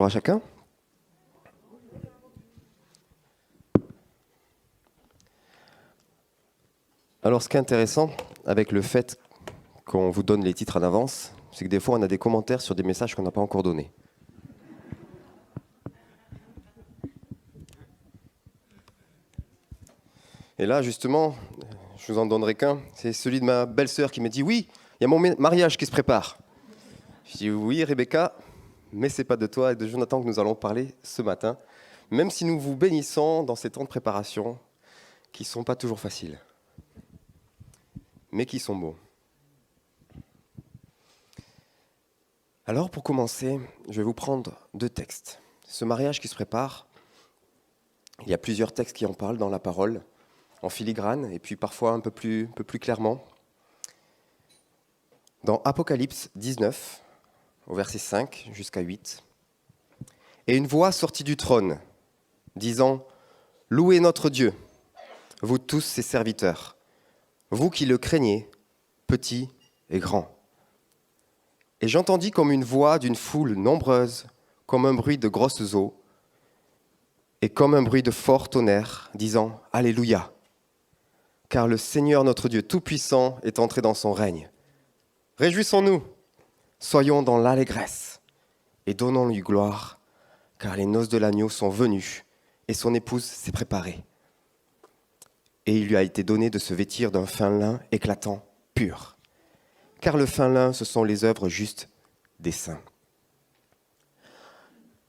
Bonjour à chacun. Alors, ce qui est intéressant avec le fait qu'on vous donne les titres en avance, c'est que des fois, on a des commentaires sur des messages qu'on n'a pas encore donnés. Et là, justement, je vous en donnerai qu'un. C'est celui de ma belle-sœur qui me dit « Oui, il y a mon mariage qui se prépare. » Je dis « Oui, Rebecca, mais ce n'est pas de toi et de Jonathan que nous allons parler ce matin, même si nous vous bénissons dans ces temps de préparation qui ne sont pas toujours faciles, mais qui sont beaux. » Alors, pour commencer, je vais vous prendre 2 textes. Ce mariage qui se prépare, il y a plusieurs textes qui en parlent dans la parole, en filigrane, et puis parfois un peu plus clairement. Dans Apocalypse 19, au verset 5 jusqu'à 8, « Et une voix sortit du trône, disant, « Louez notre Dieu, vous tous ses serviteurs, vous qui le craignez, petits et grands. » Et j'entendis comme une voix d'une foule nombreuse, comme un bruit de grosses eaux, et comme un bruit de fort tonnerre, disant « Alléluia ! Car le Seigneur notre Dieu Tout-Puissant est entré dans son règne. Réjouissons-nous, soyons dans l'allégresse, et donnons-lui gloire, car les noces de l'agneau sont venues, et son épouse s'est préparée. Et il lui a été donné de se vêtir d'un fin lin éclatant, pur. Car le fin lin, ce sont les œuvres justes des saints.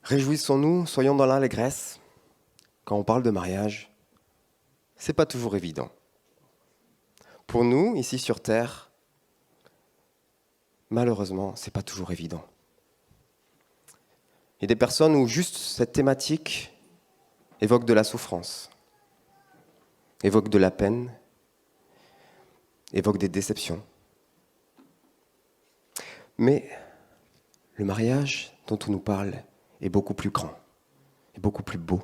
Réjouissons-nous, soyons dans l'allégresse. Quand on parle de mariage, c'est pas toujours évident. Pour nous, ici sur Terre, malheureusement, c'est pas toujours évident. Il y a des personnes où juste cette thématique évoque de la souffrance, évoque de la peine, évoque des déceptions. Mais le mariage dont on nous parle est beaucoup plus grand, est beaucoup plus beau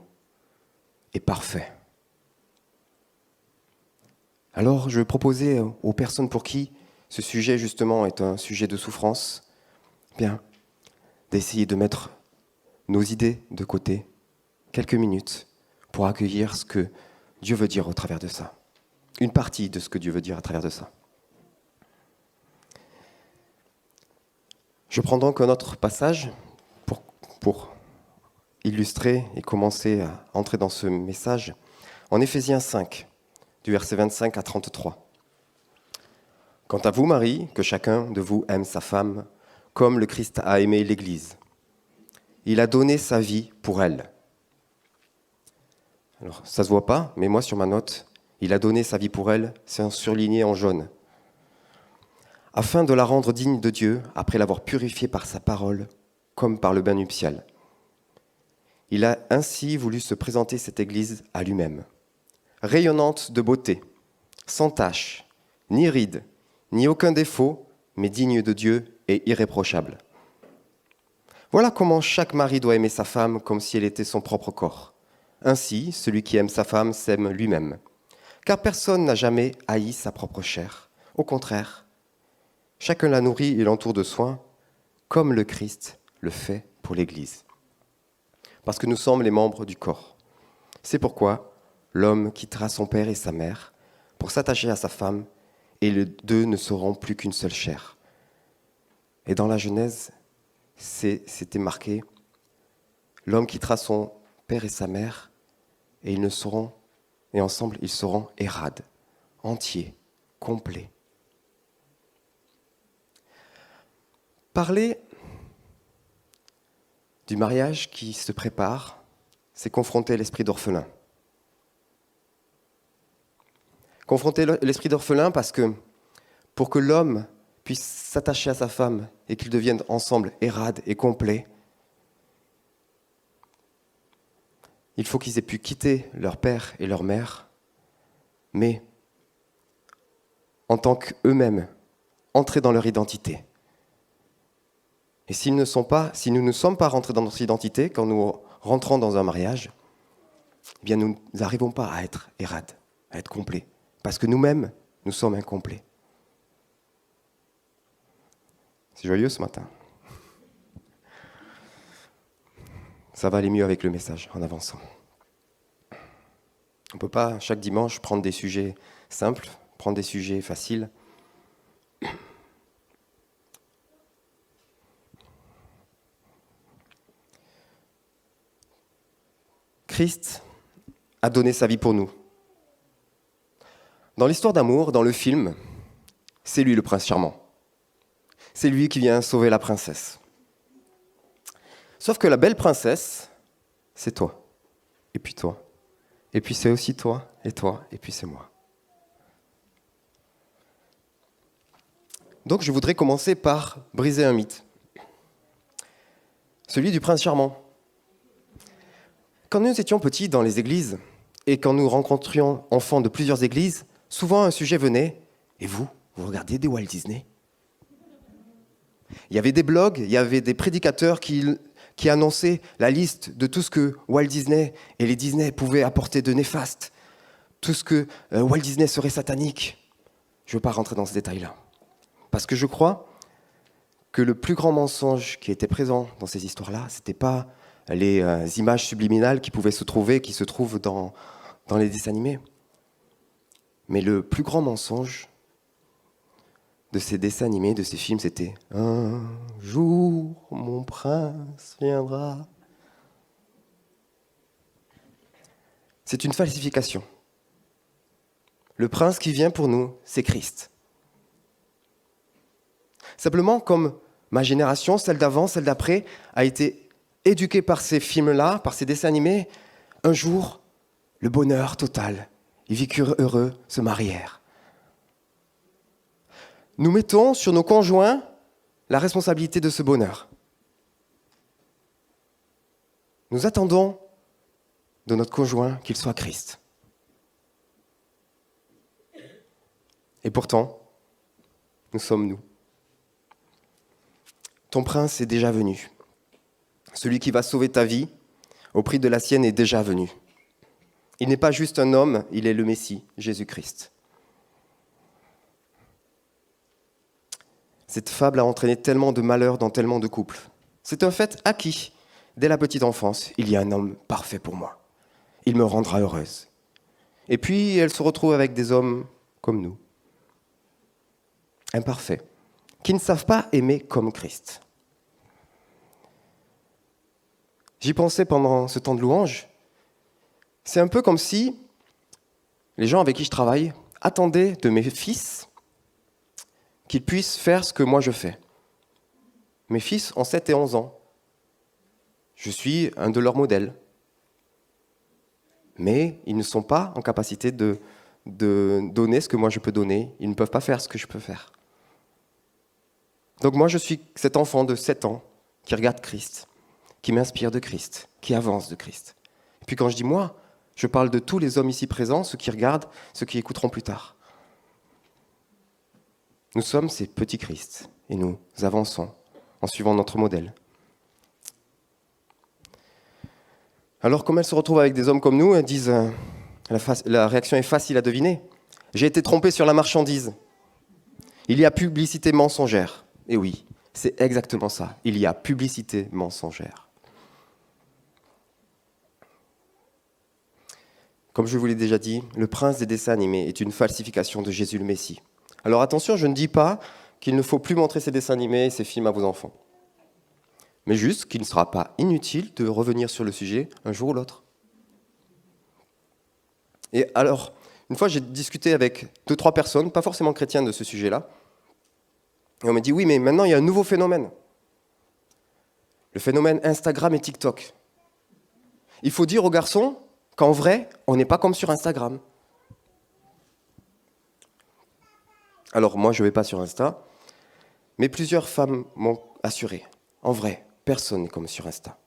et parfait. Alors, je vais proposer aux personnes pour qui ce sujet, justement, est un sujet de souffrance, bien, d'essayer de mettre nos idées de côté, quelques minutes, pour accueillir ce que Dieu veut dire au travers de ça. Une partie de ce que Dieu veut dire à travers de ça. Je prends donc un autre passage pour illustrer et commencer à entrer dans ce message. En Éphésiens 5, du verset 25 à 33. « Quant à vous, Marie, que chacun de vous aime sa femme, comme le Christ a aimé l'Église. Il a donné sa vie pour elle. » Alors, ça se voit pas, mais moi, sur ma note, « Il a donné sa vie pour elle », c'est un surligné en jaune. « Afin de la rendre digne de Dieu, après l'avoir purifiée par sa parole, comme par le bain nuptial. Il a ainsi voulu se présenter cette Église à lui-même, rayonnante de beauté, sans tache, ni ride, ni aucun défaut, mais digne de Dieu et irréprochable. Voilà comment chaque mari doit aimer sa femme comme si elle était son propre corps. Ainsi, celui qui aime sa femme s'aime lui-même. Car personne n'a jamais haï sa propre chair. Au contraire, chacun la nourrit et l'entoure de soins, comme le Christ le fait pour l'Église. Parce que nous sommes les membres du corps. C'est pourquoi l'homme quittera son père et sa mère pour s'attacher à sa femme, et les deux ne seront plus qu'une seule chair. Et dans la Genèse, c'était marqué, l'homme quittera son père et sa mère, et ensemble ils seront érades, entiers, complets. Parler du mariage qui se prépare, c'est confronter l'esprit d'orphelin. Confronter l'esprit d'orphelin parce que pour que l'homme puisse s'attacher à sa femme et qu'ils deviennent ensemble érades et complets, il faut qu'ils aient pu quitter leur père et leur mère, mais en tant qu'eux-mêmes, entrer dans leur identité. Et si nous ne sommes pas rentrés dans notre identité, quand nous rentrons dans un mariage, eh bien nous n'arrivons pas à être érades, à être complets. Parce que nous-mêmes, nous sommes incomplets. C'est joyeux ce matin. Ça va aller mieux avec le message en avançant. On ne peut pas chaque dimanche prendre des sujets simples, prendre des sujets faciles. Christ a donné sa vie pour nous. Dans l'histoire d'amour, dans le film, c'est lui le prince charmant. C'est lui qui vient sauver la princesse. Sauf que la belle princesse, c'est toi. Et puis toi. Et puis c'est aussi toi, et puis c'est moi. Donc je voudrais commencer par briser un mythe. Celui du prince charmant. Quand nous étions petits dans les églises, et quand nous rencontrions enfants de plusieurs églises, souvent un sujet venait, et vous regardez des Walt Disney ? Il y avait des blogs, il y avait des prédicateurs qui annonçaient la liste de tout ce que Walt Disney et les Disney pouvaient apporter de néfaste, tout ce que Walt Disney serait satanique. Je ne veux pas rentrer dans ce détail-là. Parce que je crois que le plus grand mensonge qui était présent dans ces histoires-là, ce n'était pas les images subliminales qui pouvaient se trouver, qui se trouvent dans les dessins animés. Mais le plus grand mensonge de ces dessins animés, de ces films, c'était « Un jour, mon prince viendra ». C'est une falsification. Le prince qui vient pour nous, c'est Christ. Simplement, comme ma génération, celle d'avant, celle d'après, a été éduquée par ces films-là, par ces dessins animés, un jour, le bonheur total. Ils vécurent heureux, se marièrent. Nous mettons sur nos conjoints la responsabilité de ce bonheur. Nous attendons de notre conjoint qu'il soit Christ. Et pourtant, nous sommes nous. Ton prince est déjà venu. Celui qui va sauver ta vie au prix de la sienne est déjà venu. Il n'est pas juste un homme, il est le Messie, Jésus-Christ. Cette fable a entraîné tellement de malheurs dans tellement de couples. C'est un fait acquis. Dès la petite enfance, il y a un homme parfait pour moi. Il me rendra heureuse. Et puis, elle se retrouve avec des hommes comme nous, imparfaits, qui ne savent pas aimer comme Christ. J'y pensais pendant ce temps de louange. C'est un peu comme si les gens avec qui je travaille attendaient de mes fils qu'ils puissent faire ce que moi je fais. Mes fils ont 7 et 11 ans. Je suis un de leurs modèles. Mais ils ne sont pas en capacité de donner ce que moi je peux donner. Ils ne peuvent pas faire ce que je peux faire. Donc moi je suis cet enfant de 7 ans qui regarde Christ, qui m'inspire de Christ, qui avance de Christ. Et puis quand je dis moi, je parle de tous les hommes ici présents, ceux qui regardent, ceux qui écouteront plus tard. Nous sommes ces petits Christ et nous avançons en suivant notre modèle. Alors, comme elles se retrouvent avec des hommes comme nous, elles disent la réaction est facile à deviner. J'ai été trompé sur la marchandise. Il y a publicité mensongère. Et oui, c'est exactement ça. Il y a publicité mensongère. Comme je vous l'ai déjà dit, le prince des dessins animés est une falsification de Jésus le Messie. Alors attention, je ne dis pas qu'il ne faut plus montrer ces dessins animés et ces films à vos enfants. Mais juste qu'il ne sera pas inutile de revenir sur le sujet un jour ou l'autre. Et alors, une fois j'ai discuté avec 2-3 personnes, pas forcément chrétiennes de ce sujet-là, et on m'a dit oui, mais maintenant il y a un nouveau phénomène. Le phénomène Instagram et TikTok. Il faut dire aux garçons qu'en vrai, on n'est pas comme sur Instagram. Alors moi, je ne vais pas sur Insta, mais plusieurs femmes m'ont assuré. En vrai, personne n'est comme sur Insta.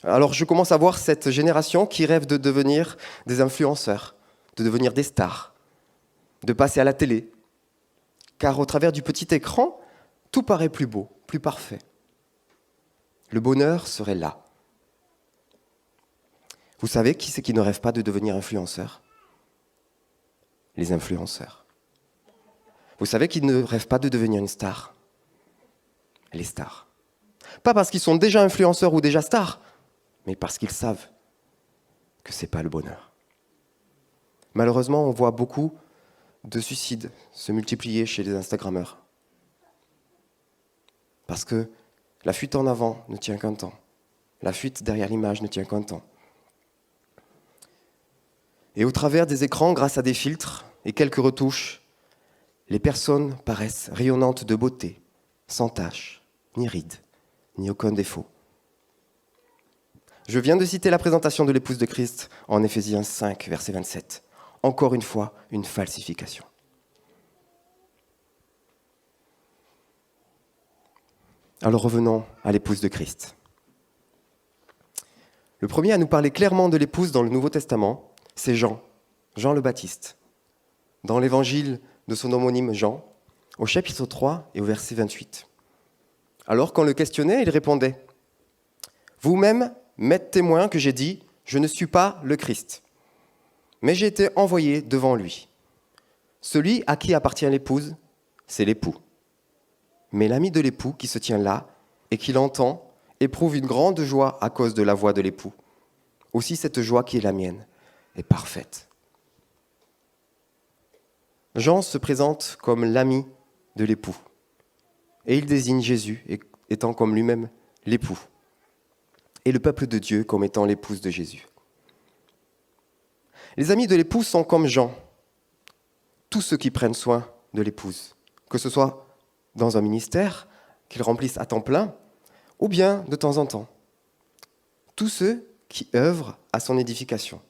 Alors je commence à voir cette génération qui rêve de devenir des influenceurs, de devenir des stars, de passer à la télé. Car au travers du petit écran, tout paraît plus beau, plus parfait. Le bonheur serait là. Vous savez qui c'est qui ne rêve pas de devenir influenceur ? Les influenceurs. Vous savez qu'ils ne rêvent pas de devenir une star ? Les stars. Pas parce qu'ils sont déjà influenceurs ou déjà stars, mais parce qu'ils savent que ce n'est pas le bonheur. Malheureusement, on voit beaucoup de suicides se multiplier chez les Instagrammeurs. Parce que la fuite en avant ne tient qu'un temps. La fuite derrière l'image ne tient qu'un temps. Et au travers des écrans, grâce à des filtres et quelques retouches, les personnes paraissent rayonnantes de beauté, sans tache, ni rides, ni aucun défaut. Je viens de citer la présentation de l'épouse de Christ en Éphésiens 5, verset 27. Encore une fois, une falsification. Alors revenons à l'épouse de Christ. Le premier à nous parler clairement de l'épouse dans le Nouveau Testament, c'est Jean, Jean le Baptiste. Dans l'évangile de son homonyme Jean, au chapitre 3 et au verset 28. Alors qu'on le questionnait, il répondait « Vous-même m'êtes témoin que j'ai dit « Je ne suis pas le Christ ». Mais j'ai été envoyé devant lui. Celui à qui appartient l'épouse, c'est l'époux. Mais l'ami de l'époux qui se tient là et qui l'entend éprouve une grande joie à cause de la voix de l'époux. Aussi cette joie qui est la mienne est parfaite. » Jean se présente comme l'ami de l'époux. Et il désigne Jésus étant comme lui-même l'époux. Et le peuple de Dieu comme étant l'épouse de Jésus. Les amis de l'épouse sont comme Jean, tous ceux qui prennent soin de l'épouse, que ce soit dans un ministère qu'ils remplissent à temps plein, ou bien de temps en temps. Tous ceux qui œuvrent à son édification.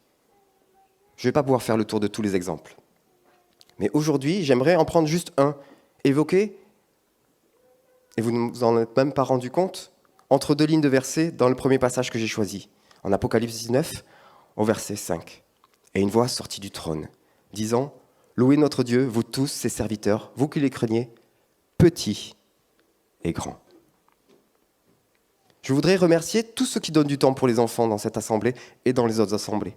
Je ne vais pas pouvoir faire le tour de tous les exemples. Mais aujourd'hui, j'aimerais en prendre juste un, évoqué, et vous ne vous en êtes même pas rendu compte, entre deux lignes de versets dans le premier passage que j'ai choisi, en Apocalypse 19, au verset 5. Et une voix sortit du trône, disant « Louez notre Dieu, vous tous, ses serviteurs, vous qui les craignez, petits et grands. » Je voudrais remercier tous ceux qui donnent du temps pour les enfants dans cette assemblée et dans les autres assemblées.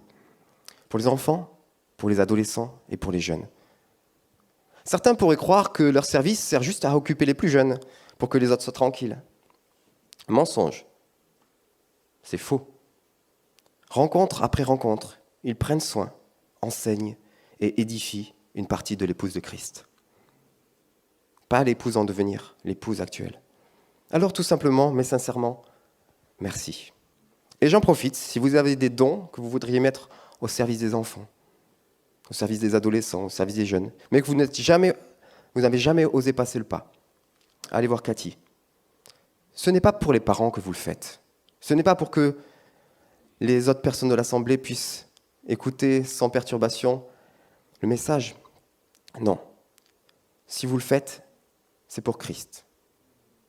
Pour les enfants, pour les adolescents et pour les jeunes. Certains pourraient croire que leur service sert juste à occuper les plus jeunes pour que les autres soient tranquilles. Mensonge. C'est faux. Rencontre après rencontre, ils prennent soin, enseignent et édifient une partie de l'épouse de Christ. Pas l'épouse en devenir, l'épouse actuelle. Alors tout simplement, mais sincèrement, merci. Et j'en profite, si vous avez des dons que vous voudriez mettre au service des enfants, au service des adolescents, au service des jeunes, mais que vous n'avez jamais osé passer le pas, allez voir Cathy. Ce n'est pas pour les parents que vous le faites. Ce n'est pas pour que les autres personnes de l'Assemblée puissent écouter sans perturbation le message. Non. Si vous le faites, c'est pour Christ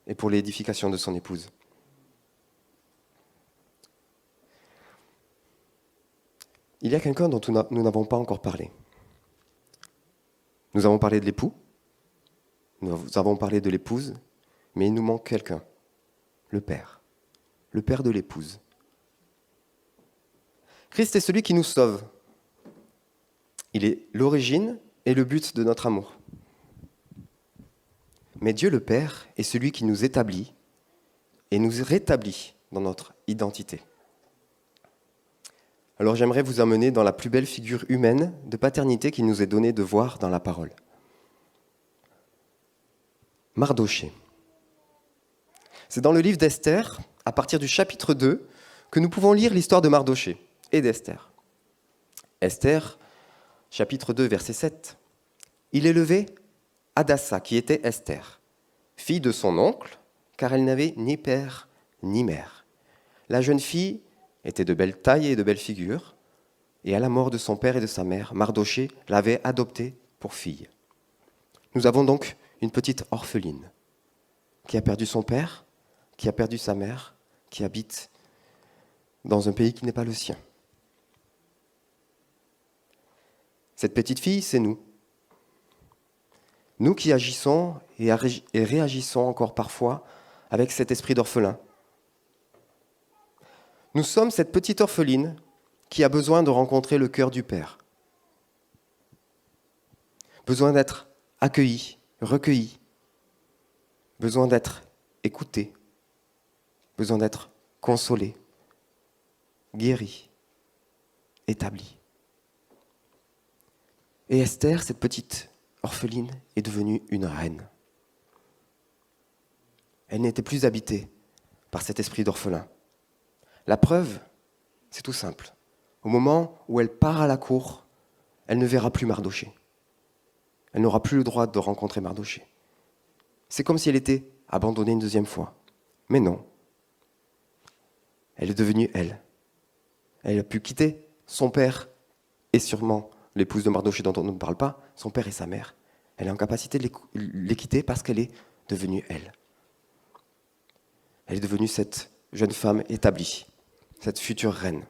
et pour l'édification de son épouse. Il y a quelqu'un dont nous n'avons pas encore parlé. Nous avons parlé de l'époux, nous avons parlé de l'épouse, mais il nous manque quelqu'un, le père de l'épouse. Christ est celui qui nous sauve. Il est l'origine et le but de notre amour. Mais Dieu le Père est celui qui nous établit et nous rétablit dans notre identité. Alors j'aimerais vous amener dans la plus belle figure humaine de paternité qu'il nous est donné de voir dans la parole. Mardochée. C'est dans le livre d'Esther, à partir du chapitre 2, que nous pouvons lire l'histoire de Mardochée et d'Esther. Esther, chapitre 2, verset 7. Il élevait Hadassa, qui était Esther, fille de son oncle, car elle n'avait ni père ni mère. La jeune fille était de belle taille et de belle figure, et à la mort de son père et de sa mère, Mardochée l'avait adoptée pour fille. Nous avons donc une petite orpheline qui a perdu son père, qui a perdu sa mère, qui habite dans un pays qui n'est pas le sien. Cette petite fille, c'est nous. Nous qui agissons et réagissons encore parfois avec cet esprit d'orphelin. Nous sommes cette petite orpheline qui a besoin de rencontrer le cœur du Père. Besoin d'être accueillie, recueillie. Besoin d'être écoutée. Besoin d'être consolée. guéri, établi. Et Esther, cette petite orpheline, est devenue une reine. Elle n'était plus habitée par cet esprit d'orphelin. La preuve, c'est tout simple. Au moment où elle part à la cour, elle ne verra plus Mardochée. Elle n'aura plus le droit de rencontrer Mardochée. C'est comme si elle était abandonnée une deuxième fois. Mais non. Elle est devenue elle. Elle a pu quitter son père et sûrement l'épouse de Mardochée dont on ne parle pas, son père et sa mère. Elle est en capacité de les quitter parce qu'elle est devenue elle. Elle est devenue cette jeune femme établie, cette future reine.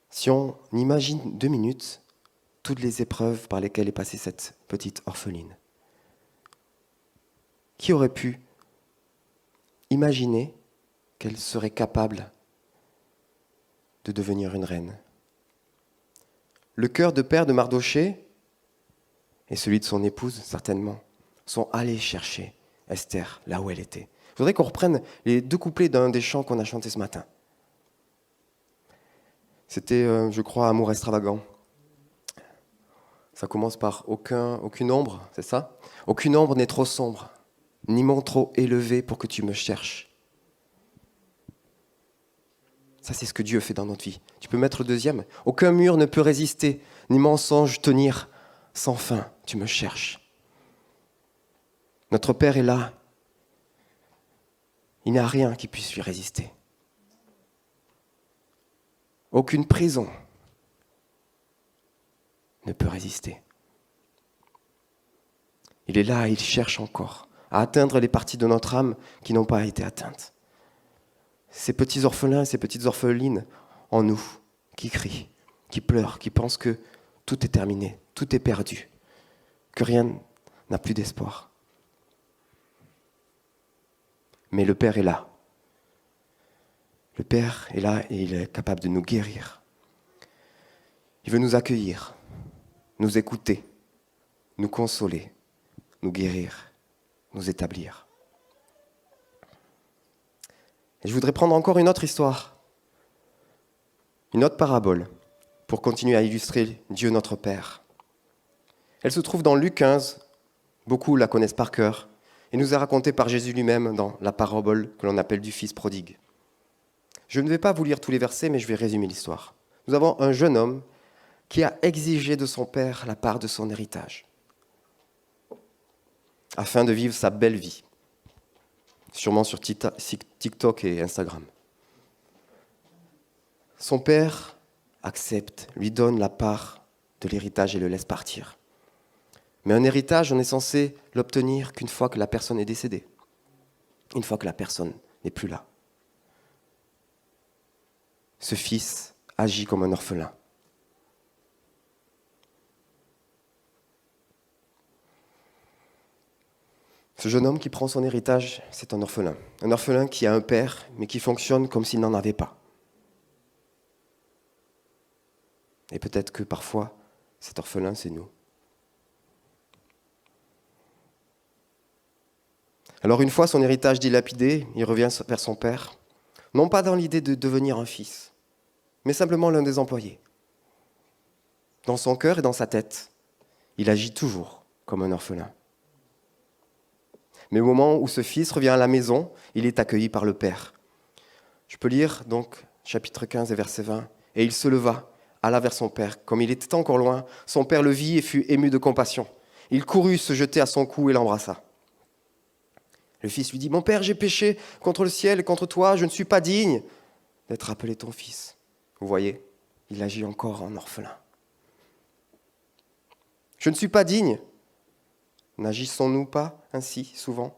Si on imagine 2 minutes toutes les épreuves par lesquelles est passée cette petite orpheline, qui aurait pu imaginer qu'elle serait capable de devenir une reine? Le cœur de père de Mardochée et celui de son épouse, certainement, sont allés chercher Esther là où elle était. Je voudrais qu'on reprenne les 2 couplets d'un des chants qu'on a chanté ce matin. C'était, je crois, Amour extravagant. Ça commence par aucune ombre, c'est ça? Aucune ombre n'est trop sombre, ni mont trop élevé pour que tu me cherches. Ça, c'est ce que Dieu fait dans notre vie. Tu peux mettre le 2e. Aucun mur ne peut résister, ni mensonge tenir sans fin. Tu me cherches. Notre Père est là. Il n'y a rien qui puisse lui résister. Aucune prison ne peut résister. Il est là et il cherche encore à atteindre les parties de notre âme qui n'ont pas été atteintes. Ces petits orphelins, ces petites orphelines en nous, qui crient, qui pleurent, qui pensent que tout est terminé, tout est perdu, que rien n'a plus d'espoir. Mais le Père est là. Le Père est là et il est capable de nous guérir. Il veut nous accueillir, nous écouter, nous consoler, nous guérir, nous établir. Et je voudrais prendre encore une autre histoire, une autre parabole, pour continuer à illustrer Dieu notre Père. Elle se trouve dans Luc 15, beaucoup la connaissent par cœur, et nous est racontée par Jésus lui-même dans la parabole que l'on appelle du Fils prodigue. Je ne vais pas vous lire tous les versets, mais je vais résumer l'histoire. Nous avons un jeune homme qui a exigé de son père la part de son héritage, afin de vivre sa belle vie, sûrement sur TikTok et Instagram. Son père accepte, lui donne la part de l'héritage et le laisse partir. Mais un héritage, on est censé l'obtenir qu'une fois que la personne est décédée, une fois que la personne n'est plus là. Ce fils agit comme un orphelin. Ce jeune homme qui prend son héritage, c'est un orphelin. Un orphelin qui a un père, mais qui fonctionne comme s'il n'en avait pas. Et peut-être que parfois, cet orphelin, c'est nous. Alors une fois son héritage dilapidé, il revient vers son père, non pas dans l'idée de devenir un fils, mais simplement l'un des employés. Dans son cœur et dans sa tête, il agit toujours comme un orphelin. Mais au moment où ce fils revient à la maison, il est accueilli par le père. Je peux lire donc chapitre 15 et verset 20. « Et il se leva, alla vers son père. Comme il était encore loin, son père le vit et fut ému de compassion. Il courut se jeter à son cou et l'embrassa. Le fils lui dit, « Mon père, j'ai péché contre le ciel et contre toi, je ne suis pas digne d'être appelé ton fils. » Vous voyez, il agit encore en orphelin. Je ne suis pas digne. N'agissons-nous pas ainsi souvent?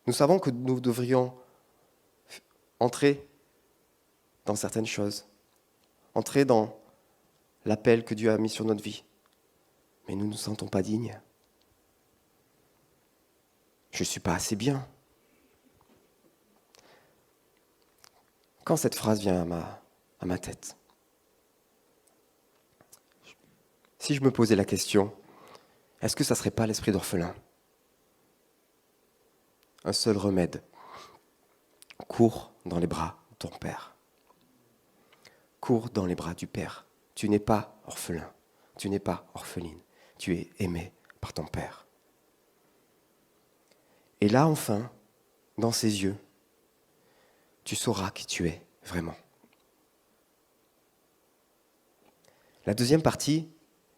Nous savons que nous devrions entrer dans certaines choses, entrer dans l'appel que Dieu a mis sur notre vie, mais nous ne nous sentons pas dignes. Je ne suis pas assez bien. Quand cette phrase vient à ma tête, si je me posais la question, est-ce que ça ne serait pas l'esprit d'orphelin? un seul remède. Cours dans les bras de ton Père. Cours dans les bras du Père. Tu n'es pas orphelin, tu n'es pas orpheline, tu es aimé par ton Père. Et là, enfin, dans ses yeux, tu sauras qui tu es vraiment. La deuxième partie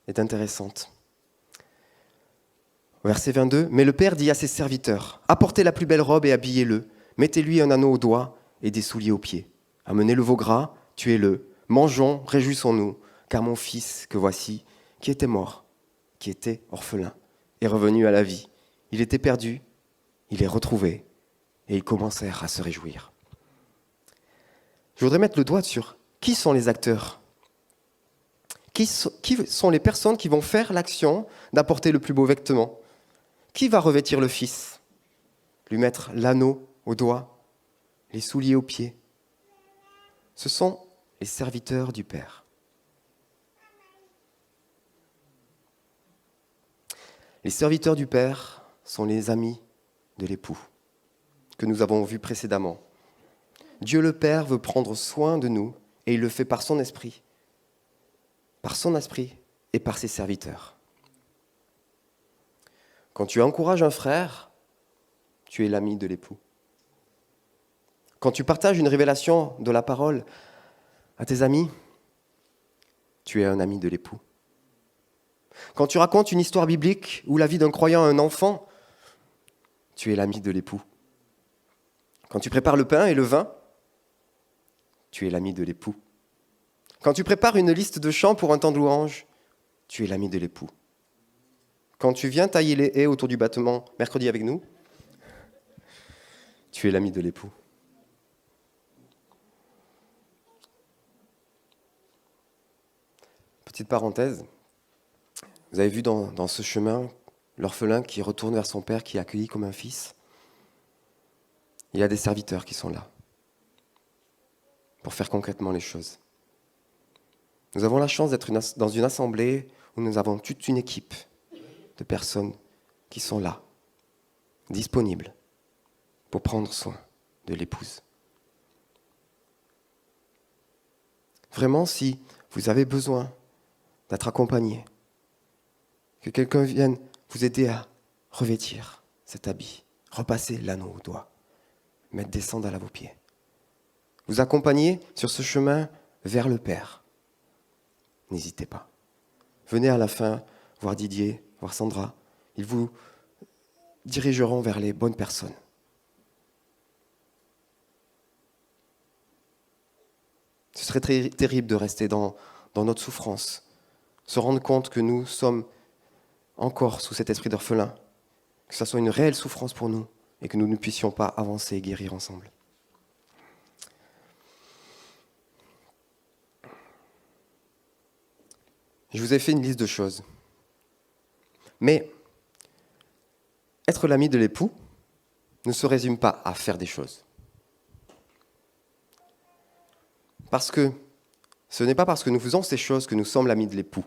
est intéressante. Verset 22, « Mais le Père dit à ses serviteurs, « Apportez la plus belle robe et habillez-le, mettez-lui un anneau au doigt et des souliers aux pieds. Amenez le veau gras, tuez-le, mangeons, réjouissons-nous, car mon fils que voici, qui était mort, qui était orphelin, est revenu à la vie. Il était perdu, il est retrouvé, et ils commencèrent à se réjouir. » Je voudrais mettre le doigt sur qui sont les acteurs. Qui sont les personnes qui vont faire l'action d'apporter le plus beau vêtement? Qui va revêtir le Fils? Lui mettre l'anneau au doigt, les souliers aux pieds? Ce sont les serviteurs du Père. Les serviteurs du Père sont les amis de l'époux, que nous avons vus précédemment. Dieu le Père veut prendre soin de nous, et il le fait par son esprit et par ses serviteurs. Quand tu encourages un frère, tu es l'ami de l'époux. Quand tu partages une révélation de la parole à tes amis, tu es un ami de l'époux. Quand tu racontes une histoire biblique ou la vie d'un croyant à un enfant, tu es l'ami de l'époux. Quand tu prépares le pain et le vin, tu es l'ami de l'époux. Quand tu prépares une liste de chants pour un temps de louange, tu es l'ami de l'époux. Quand tu viens tailler les haies autour du bâtiment mercredi avec nous, tu es l'ami de l'époux. Petite parenthèse, vous avez vu dans ce chemin l'orphelin qui retourne vers son père, qui est accueilli comme un fils. Il y a des serviteurs qui sont là pour faire concrètement les choses. Nous avons la chance d'être dans une assemblée où nous avons toute une équipe de personnes qui sont là, disponibles pour prendre soin de l'épouse. Vraiment, si vous avez besoin d'être accompagné, que quelqu'un vienne vous aider à revêtir cet habit, repasser l'anneau au doigt, mettre des sandales à vos pieds, vous accompagner sur ce chemin vers le Père, n'hésitez pas. Venez à la fin voir Didier, voir Sandra. Ils vous dirigeront vers les bonnes personnes. Ce serait très terrible de rester dans notre souffrance, se rendre compte que nous sommes encore sous cet esprit d'orphelin, que ça soit une réelle souffrance pour nous et que nous ne puissions pas avancer et guérir ensemble. Je vous ai fait une liste de choses. Mais être l'ami de l'époux ne se résume pas à faire des choses. Parce que ce n'est pas parce que nous faisons ces choses que nous sommes l'ami de l'époux.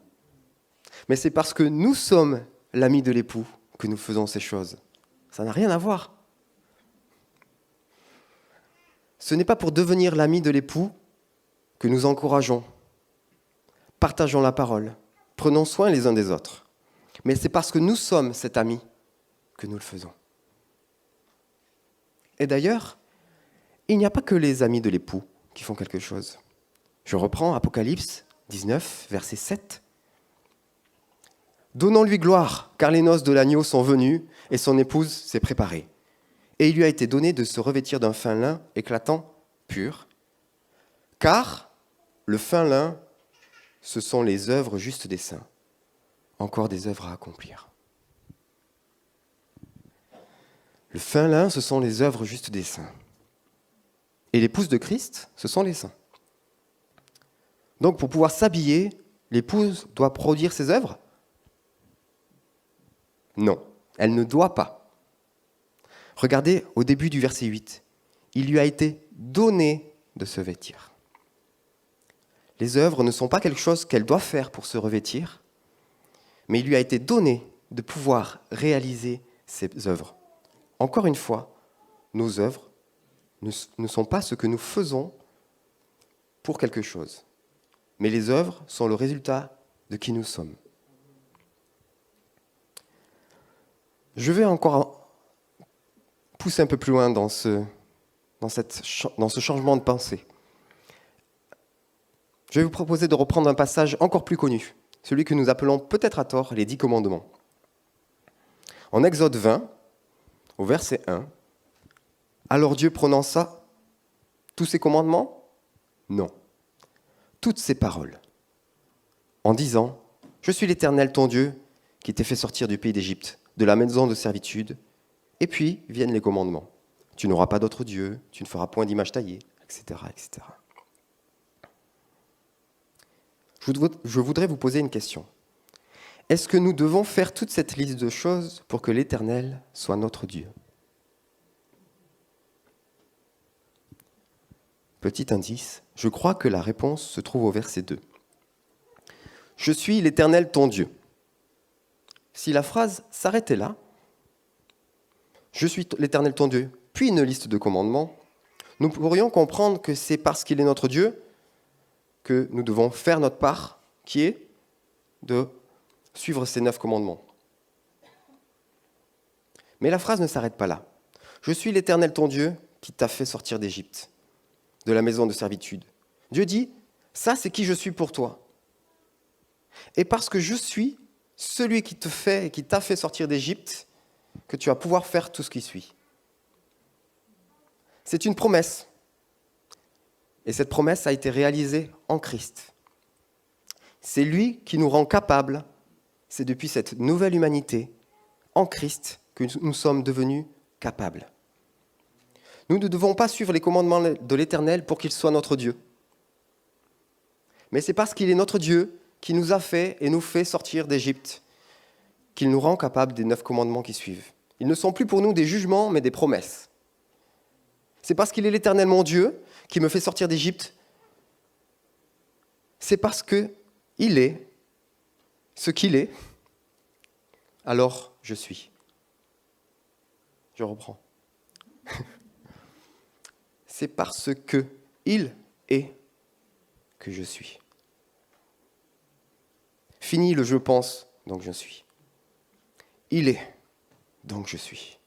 Mais c'est parce que nous sommes l'ami de l'époux que nous faisons ces choses. Ça n'a rien à voir. Ce n'est pas pour devenir l'ami de l'époux que nous encourageons, partageons la parole, prenons soin les uns des autres. Mais c'est parce que nous sommes cet ami que nous le faisons. Et d'ailleurs, il n'y a pas que les amis de l'époux qui font quelque chose. Je reprends Apocalypse 19, verset 7. « Donnons-lui gloire, car les noces de l'agneau sont venues et son épouse s'est préparée. Et il lui a été donné de se revêtir d'un fin lin éclatant, pur, car le fin lin, ce sont les œuvres justes des saints. Encore des œuvres à accomplir. » Le fin lin, ce sont les œuvres justes des saints. Et l'épouse de Christ, ce sont les saints. Donc, pour pouvoir s'habiller, l'épouse doit produire ses œuvres? Non, elle ne doit pas. Regardez au début du verset 8. Il lui a été donné de se vêtir. Les œuvres ne sont pas quelque chose qu'elle doit faire pour se revêtir, mais il lui a été donné de pouvoir réaliser ses œuvres. Encore une fois, nos œuvres ne sont pas ce que nous faisons pour quelque chose, mais les œuvres sont le résultat de qui nous sommes. Je vais encore pousser un peu plus loin dans ce changement de pensée. Je vais vous proposer de reprendre un passage encore plus connu, celui que nous appelons peut-être à tort les 10 commandements. En Exode 20, au verset 1, « Alors Dieu prononça tous ces commandements ? Non. Toutes ces paroles, en disant, « Je suis l'Éternel ton Dieu, qui t'ai fait sortir du pays d'Égypte, de la maison de servitude. » Et puis viennent les commandements. « Tu n'auras pas d'autre Dieu, tu ne feras point d'image taillée, etc. etc. » Je voudrais vous poser une question. Est-ce que nous devons faire toute cette liste de choses pour que l'Éternel soit notre Dieu ? Petit indice, je crois que la réponse se trouve au verset 2. « Je suis l'Éternel ton Dieu. » Si la phrase s'arrêtait là, « Je suis l'Éternel ton Dieu », puis une liste de commandements, nous pourrions comprendre que c'est parce qu'il est notre Dieu que nous devons faire notre part, qui est de suivre ces 9 commandements. Mais la phrase ne s'arrête pas là. « Je suis l'Éternel ton Dieu qui t'a fait sortir d'Égypte, de la maison de servitude. » Dieu dit, ça c'est qui je suis pour toi. Et parce que je suis celui qui t'a fait sortir d'Égypte, que tu vas pouvoir faire tout ce qui suit. C'est une promesse. Et cette promesse a été réalisée en Christ. C'est lui qui nous rend capables, c'est depuis cette nouvelle humanité, en Christ, que nous sommes devenus capables. Nous ne devons pas suivre les commandements de l'Éternel pour qu'il soit notre Dieu. Mais c'est parce qu'il est notre Dieu qui nous a fait et nous fait sortir d'Égypte, qu'il nous rend capables des 9 commandements qui suivent. Ils ne sont plus pour nous des jugements, mais des promesses. C'est parce qu'il est l'Éternel mon Dieu qui me fait sortir d'Égypte. C'est parce qu'il est ce qu'il est, alors je suis. Je reprends. C'est parce qu'il est que je suis. Fini le je pense, donc je suis. Il est, donc je suis.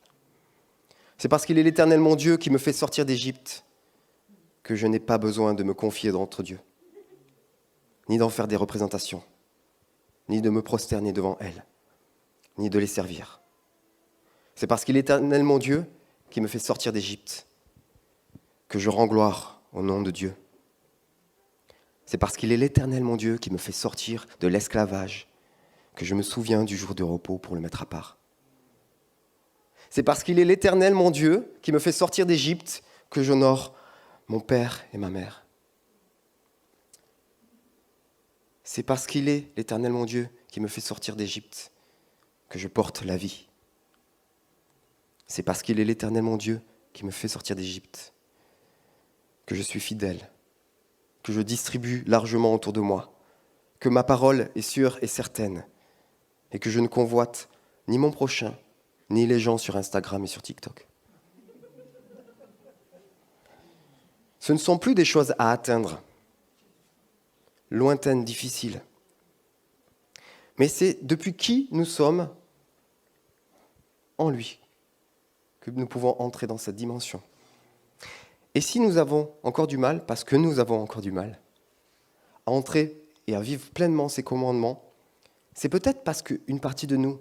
C'est parce qu'il est l'Éternel mon Dieu qui me fait sortir d'Égypte que je n'ai pas besoin de me confier d'entre dieux, ni d'en faire des représentations, ni de me prosterner devant elles, ni de les servir. C'est parce qu'il est l'Éternel mon Dieu qui me fait sortir d'Égypte que je rends gloire au nom de Dieu. C'est parce qu'il est l'Éternel mon Dieu qui me fait sortir de l'esclavage que je me souviens du jour de repos pour le mettre à part. C'est parce qu'il est l'Éternel mon Dieu qui me fait sortir d'Égypte que j'honore mon père et ma mère. C'est parce qu'il est l'Éternel mon Dieu qui me fait sortir d'Égypte que je porte la vie. C'est parce qu'il est l'Éternel mon Dieu qui me fait sortir d'Égypte que je suis fidèle, que je distribue largement autour de moi, que ma parole est sûre et certaine, et que je ne convoite ni mon prochain, ni les gens sur Instagram et sur TikTok. Ce ne sont plus des choses à atteindre, lointaines, difficiles, mais c'est depuis qui nous sommes en lui que nous pouvons entrer dans cette dimension. Et si nous avons encore du mal, parce que nous avons encore du mal, à entrer et à vivre pleinement ces commandements, c'est peut-être parce qu'une partie de nous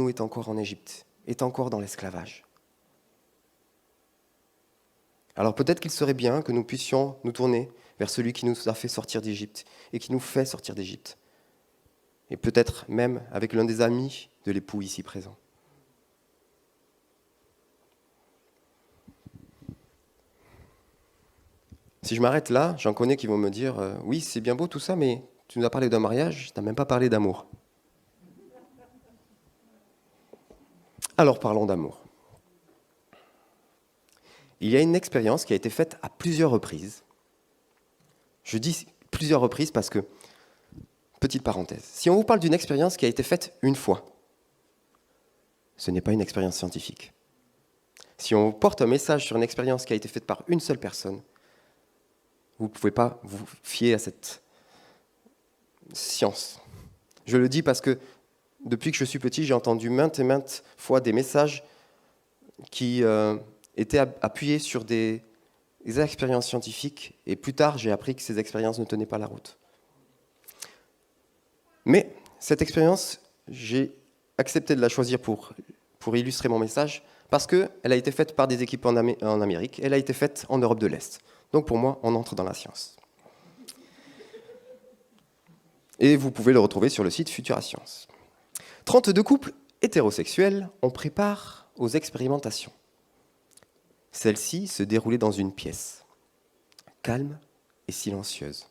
est encore en Égypte, est encore dans l'esclavage. Alors peut-être qu'il serait bien que nous puissions nous tourner vers celui qui nous a fait sortir d'Égypte et qui nous fait sortir d'Égypte. Et peut-être même avec l'un des amis de l'époux ici présent. Si je m'arrête là, j'en connais qui vont me dire « Oui, c'est bien beau tout ça, mais tu nous as parlé d'un mariage, tu n'as même pas parlé d'amour. » Alors parlons d'amour. Il y a une expérience qui a été faite à plusieurs reprises. Je dis plusieurs reprises parce que, petite parenthèse, si on vous parle d'une expérience qui a été faite une fois, ce n'est pas une expérience scientifique. Si on porte un message sur une expérience qui a été faite par une seule personne, vous ne pouvez pas vous fier à cette science. Je le dis parce que depuis que je suis petit, j'ai entendu maintes et maintes fois des messages qui étaient appuyés sur des expériences scientifiques, et plus tard, j'ai appris que ces expériences ne tenaient pas la route. Mais cette expérience, j'ai accepté de la choisir pour illustrer mon message, parce qu'elle a été faite par des équipes en Amérique, elle a été faite en Europe de l'Est. Donc pour moi, on entre dans la science. Et vous pouvez le retrouver sur le site Futura Science. 32 couples hétérosexuels, on prépare aux expérimentations. Celle-ci se déroulait dans une pièce, calme et silencieuse.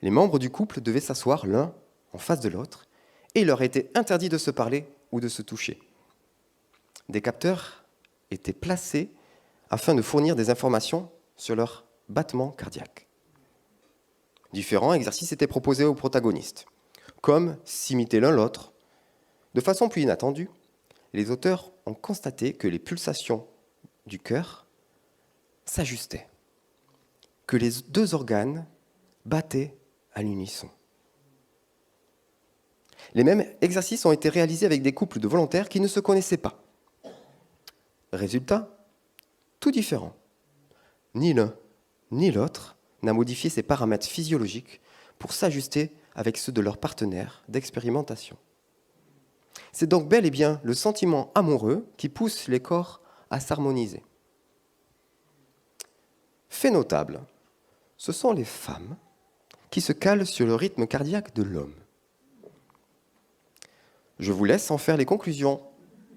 Les membres du couple devaient s'asseoir l'un en face de l'autre, et il leur était interdit de se parler ou de se toucher. Des capteurs étaient placés afin de fournir des informations sur leur battement cardiaque. Différents exercices étaient proposés aux protagonistes, comme s'imiter l'un l'autre. De façon plus inattendue, les auteurs ont constaté que les pulsations du cœur s'ajustaient, que les deux organes battaient à l'unisson. Les mêmes exercices ont été réalisés avec des couples de volontaires qui ne se connaissaient pas. Résultat, tout différent. Ni l'un ni l'autre n'a modifié ses paramètres physiologiques pour s'ajuster avec ceux de leurs partenaires d'expérimentation. C'est donc bel et bien le sentiment amoureux qui pousse les corps à s'harmoniser. Fait notable, ce sont les femmes qui se calent sur le rythme cardiaque de l'homme. Je vous laisse en faire les conclusions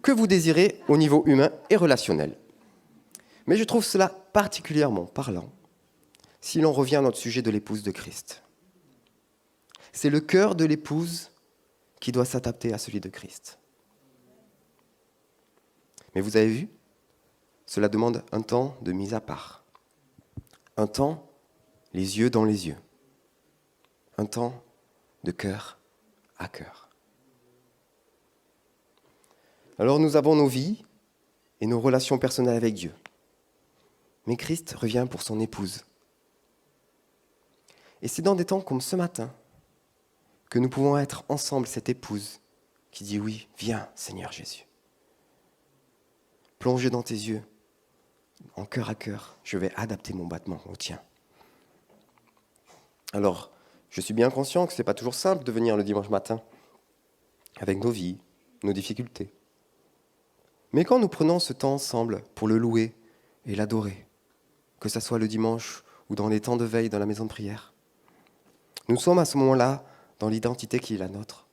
que vous désirez au niveau humain et relationnel. Mais je trouve cela particulièrement parlant si l'on revient à notre sujet de l'épouse de Christ. C'est le cœur de l'épouse qui doit s'adapter à celui de Christ. Mais vous avez vu, cela demande un temps de mise à part. Un temps, les yeux dans les yeux. Un temps de cœur à cœur. Alors nous avons nos vies et nos relations personnelles avec Dieu. Mais Christ revient pour son épouse. Et c'est dans des temps comme ce matin que nous pouvons être ensemble cette épouse qui dit oui, viens Seigneur Jésus. Plongez dans tes yeux, en cœur à cœur, je vais adapter mon battement au tien. Alors, je suis bien conscient que ce n'est pas toujours simple de venir le dimanche matin, avec nos vies, nos difficultés. Mais quand nous prenons ce temps ensemble pour le louer et l'adorer, que ce soit le dimanche ou dans les temps de veille dans la maison de prière, nous sommes à ce moment-là dans l'identité qui est la nôtre.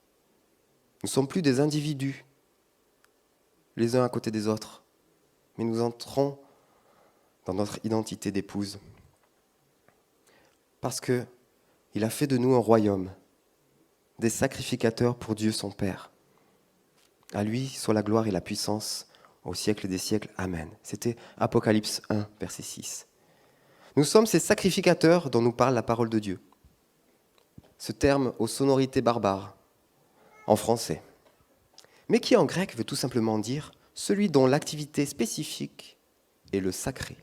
Nous ne sommes plus des individus, les uns à côté des autres, mais nous entrons dans notre identité d'épouse. Parce qu'il a fait de nous un royaume, des sacrificateurs pour Dieu son Père. À lui soit la gloire et la puissance au siècle des siècles. Amen. C'était Apocalypse 1, verset 6. Nous sommes ces sacrificateurs dont nous parle la parole de Dieu. Ce terme aux sonorités barbares, en français, mais qui en grec veut tout simplement dire celui dont l'activité spécifique est le sacré.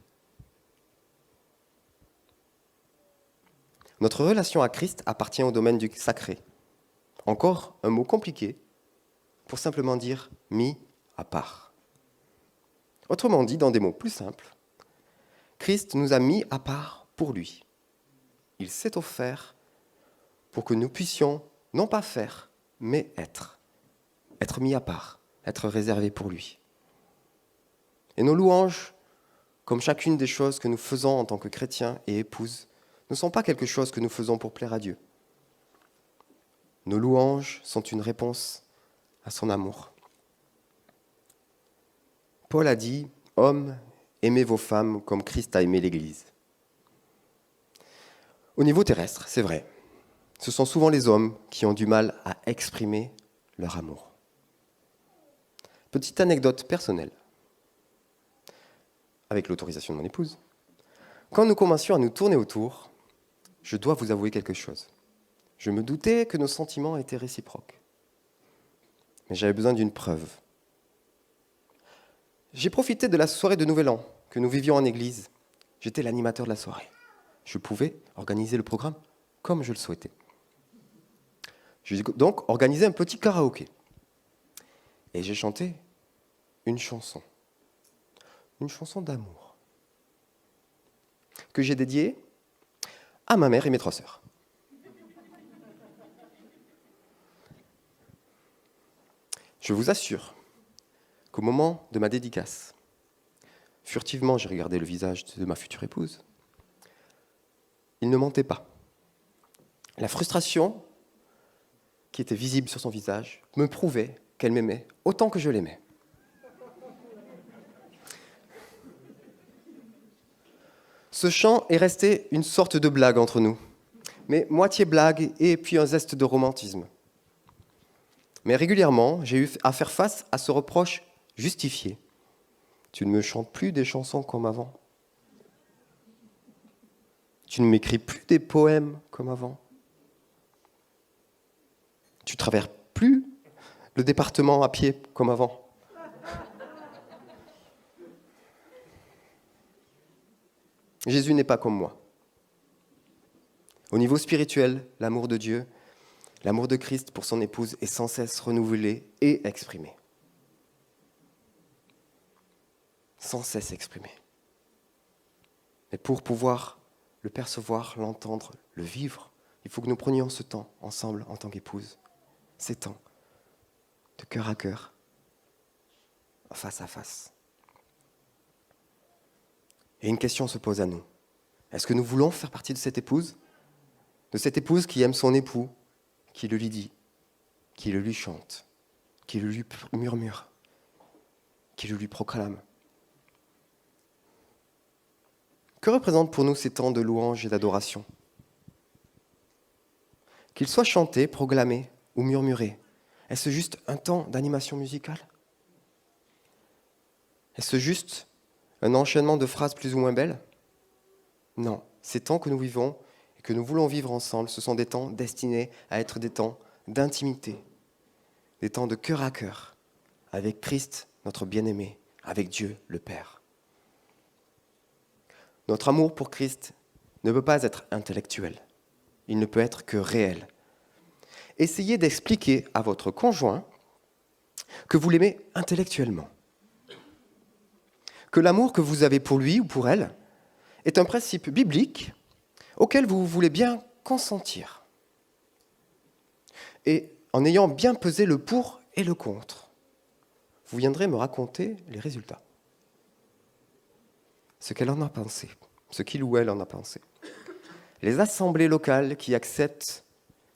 Notre relation à Christ appartient au domaine du sacré. Encore un mot compliqué pour simplement dire mis à part. Autrement dit, dans des mots plus simples, Christ nous a mis à part pour lui. Il s'est offert pour que nous puissions non pas faire, mais être mis à part, être réservé pour lui. Et nos louanges, comme chacune des choses que nous faisons en tant que chrétiens et épouses, ne sont pas quelque chose que nous faisons pour plaire à Dieu. Nos louanges sont une réponse à son amour. Paul a dit « Hommes, aimez vos femmes comme Christ a aimé l'Église ». Au niveau terrestre, c'est vrai, ce sont souvent les hommes qui ont du mal à exprimer leur amour. Petite anecdote personnelle, avec l'autorisation de mon épouse. Quand nous commencions à nous tourner autour, je dois vous avouer quelque chose. Je me doutais que nos sentiments étaient réciproques. Mais j'avais besoin d'une preuve. J'ai profité de la soirée de Nouvel An que nous vivions en église. J'étais l'animateur de la soirée. Je pouvais organiser le programme comme je le souhaitais. J'ai donc organisé un petit karaoké. Et j'ai chanté une chanson d'amour, que j'ai dédiée à ma mère et mes 3 sœurs. Je vous assure qu'au moment de ma dédicace, furtivement j'ai regardé le visage de ma future épouse. Il ne mentait pas. La frustration qui était visible sur son visage me prouvait qu'elle m'aimait autant que je l'aimais. Ce chant est resté une sorte de blague entre nous, mais moitié blague et puis un zeste de romantisme. Mais régulièrement, j'ai eu à faire face à ce reproche justifié. Tu ne me chantes plus des chansons comme avant. Tu ne m'écris plus des poèmes comme avant. Tu traverses plus le département à pied comme avant. Jésus n'est pas comme moi. Au niveau spirituel, l'amour de Dieu, l'amour de Christ pour son épouse est sans cesse renouvelé et exprimé. Sans cesse exprimé. Mais pour pouvoir le percevoir, l'entendre, le vivre, il faut que nous prenions ce temps ensemble en tant qu'épouse. Ces temps de cœur à cœur, face à face. Et une question se pose à nous. Est-ce que nous voulons faire partie de cette épouse qui aime son époux, qui le lui dit, qui le lui chante, qui le lui murmure, qui le lui proclame? Que représentent pour nous ces temps de louange et d'adoration? Qu'ils soient chantés, proclamés ou murmurés, est-ce juste un temps d'animation musicale? Est-ce juste un enchaînement de phrases plus ou moins belles? Non, ces temps que nous vivons et que nous voulons vivre ensemble, ce sont des temps destinés à être des temps d'intimité, des temps de cœur à cœur, avec Christ, notre bien-aimé, avec Dieu, le Père. Notre amour pour Christ ne peut pas être intellectuel, il ne peut être que réel. Essayez d'expliquer à votre conjoint que vous l'aimez intellectuellement, que l'amour que vous avez pour lui ou pour elle est un principe biblique auquel vous voulez bien consentir. Et en ayant bien pesé le pour et le contre, vous viendrez me raconter les résultats. Ce qu'elle en a pensé, ce qu'il ou elle en a pensé. Les assemblées locales qui acceptent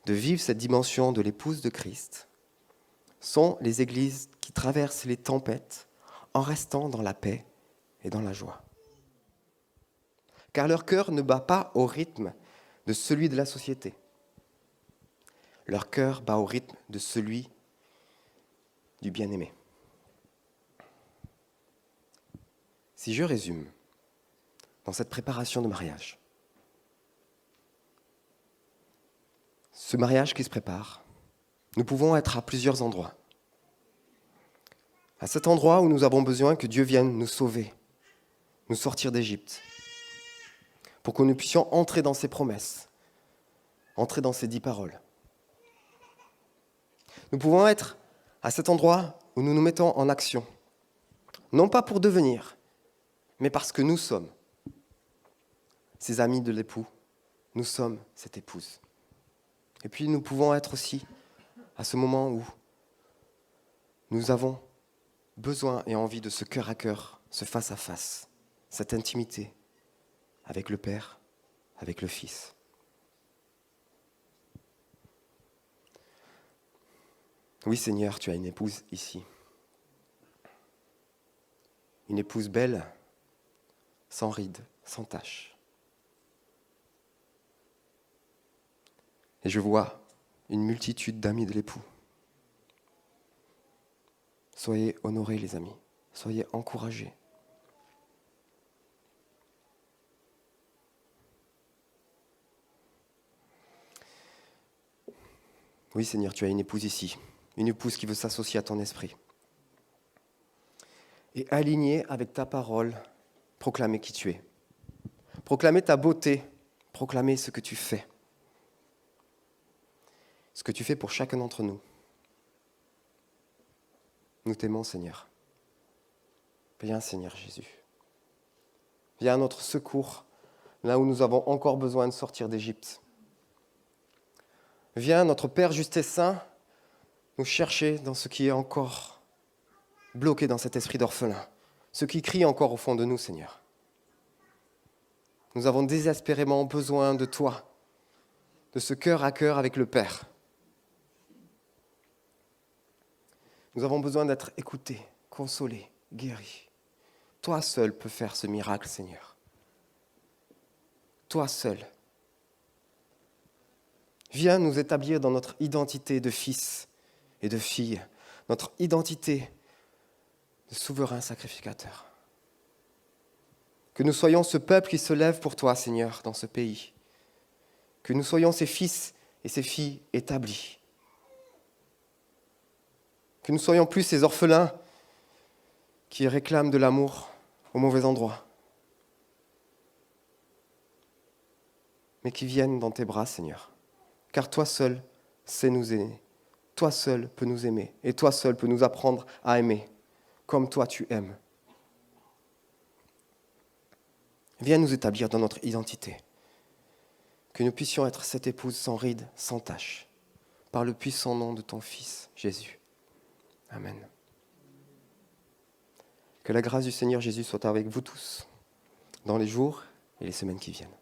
de vivre cette dimension de l'épouse de Christ sont les églises qui traversent les tempêtes en restant dans la paix et dans la joie. Car leur cœur ne bat pas au rythme de celui de la société. Leur cœur bat au rythme de celui du bien-aimé. Si je résume, dans cette préparation de mariage, ce mariage qui se prépare, nous pouvons être à plusieurs endroits. À cet endroit où nous avons besoin que Dieu vienne nous sauver, nous sortir d'Égypte, pour que nous puissions entrer dans ses promesses, entrer dans ses 10 paroles. Nous pouvons être à cet endroit où nous nous mettons en action, non pas pour devenir, mais parce que nous sommes ces amis de l'époux, nous sommes cette épouse. Et puis nous pouvons être aussi à ce moment où nous avons besoin et envie de ce cœur à cœur, ce face à face, cette intimité avec le Père, avec le Fils. Oui Seigneur, tu as une épouse ici. Une épouse belle, sans rides, sans taches. Et je vois une multitude d'amis de l'époux. Soyez honorés les amis, soyez encouragés. Oui Seigneur, tu as une épouse ici, une épouse qui veut s'associer à ton esprit. et alignés avec ta parole, proclamer qui tu es. Proclamer ta beauté, proclamer ce que tu fais. Ce que tu fais pour chacun d'entre nous. Nous t'aimons, Seigneur. Viens, Seigneur Jésus. Viens à notre secours, là où nous avons encore besoin de sortir d'Égypte. Viens, notre Père juste et saint, nous chercher dans ce qui est encore bloqué dans cet esprit d'orphelin, ce qui crie encore au fond de nous, Seigneur. Nous avons désespérément besoin de toi, de ce cœur à cœur avec le Père. Nous avons besoin d'être écoutés, consolés, guéris. Toi seul peux faire ce miracle, Seigneur. Toi seul. Viens nous établir dans notre identité de fils et de fille, notre identité de souverain sacrificateur. Que nous soyons ce peuple qui se lève pour toi, Seigneur, dans ce pays. Que nous soyons ces fils et ces filles établis. Que nous soyons plus ces orphelins qui réclament de l'amour au mauvais endroit, mais qui viennent dans tes bras, Seigneur. Car toi seul sais nous aimer. Toi seul peux nous aimer. Et toi seul peux nous apprendre à aimer, comme toi tu aimes. Viens nous établir dans notre identité. Que nous puissions être cette épouse sans ride, sans tache, par le puissant nom de ton Fils, Jésus. Amen. Que la grâce du Seigneur Jésus soit avec vous tous, dans les jours et les semaines qui viennent.